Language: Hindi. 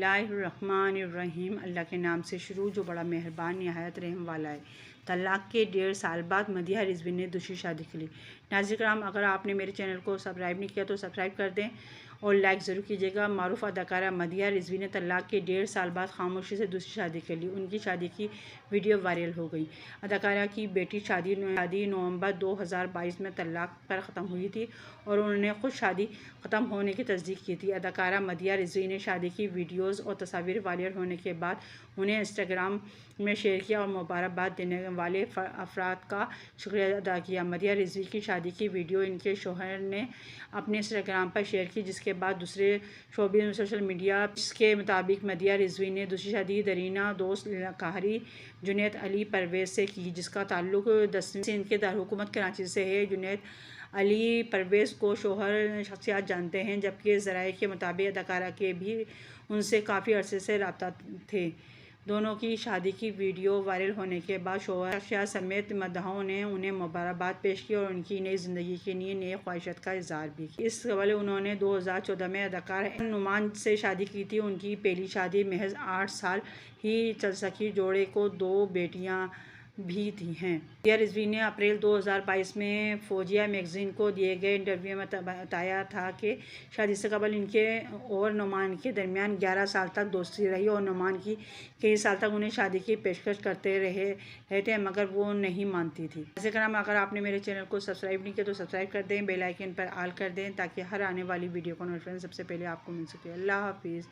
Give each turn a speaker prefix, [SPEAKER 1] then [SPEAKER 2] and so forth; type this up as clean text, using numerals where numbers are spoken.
[SPEAKER 1] बिस्मिल्लाहिर्रहमानिर्रहीम। अल्लाह के नाम से शुरू जो बड़ा मेहरबान नहायत रहम वाला है। तलाक़ के 1.5 साल बाद मदीहा रिज़वी ने दूसरी शादी की ली। नाज़रीन किराम, अगर आपने मेरे चैनल को सब्सक्राइब नहीं किया तो सब्सक्राइब कर दें और लाइक ज़रूर कीजिएगा। मारूफ़ अदाकारा मदीहा रिज़वी ने तलाक़ के 1.5 साल बाद खामोशी से दूसरी शादी कर ली। उनकी शादी की वीडियो वायरल हो गई। अदाकारा की बेटी शादी नवंबर 2022 में तलाक़ पर ख़त्म हुई थी और उन्होंने खुद शादी ख़त्म होने की तस्दीक की थी। अदाकारा मदीहा रिज़वी ने शादी की वीडियोज़ और तस्वीर वायरल होने के बाद उन्हें इंस्टाग्राम में शेयर किया और मुबारकबाद देने वाले अफराद का शुक्रिया अदा किया। मदीहा रिज़वी की शादी की वीडियो इनके शौहर ने अपने इंस्टाग्राम पर शेयर की, जिसके बाद दूसरे शोबिज़ सोशल मीडिया के मुताबिक मदीहा रिज़वी ने दूसरी शादी दरीना दोस्त कहरी जुनैद अली परवेज़ से की, जिसका ताल्लुक 10वीं से इनके दारकूमत कराची से है। जुनैद अली परवेज़ को शौहर शख्सियत जानते हैं, जबकि ज़राए के मुताबिक अदाकारा के भी उनसे काफ़ी अरसे से राब्ता थे। दोनों की शादी की वीडियो वायरल होने के बाद शौहर शख्सियत समेत मद्दाहों ने उन्हें मुबारकबाद पेश की और उनकी नई ज़िंदगी के लिए नई ख्वाहिशात का इज़हार भी किया। इस कबल उन्होंने 2014 में अदाकार नुमान से शादी की थी। उनकी पहली शादी महज 8 साल ही चल सकी। जोड़े को 2 बेटियां भी थी हैं। मदीहा रिज़वी ने अप्रैल 2022 में फौजिया मैगज़ीन को दिए गए इंटरव्यू में बताया था कि शादी से कबल इनके और नुमान के दरमियान 11 साल तक दोस्ती रही और नुमान की कई साल तक उन्हें शादी की पेशकश करते रहे थे, मगर वो नहीं मानती थी। ऐसे करम अगर आपने मेरे चैनल को सब्सक्राइब नहीं किया तो सब्सक्राइब कर दें, बेल आइकन पर ऑल कर दें ताकि हर आने वाली वीडियो का नोटिफिकेशन सबसे पहले आपको मिल सके। अल्लाह हाफिज़।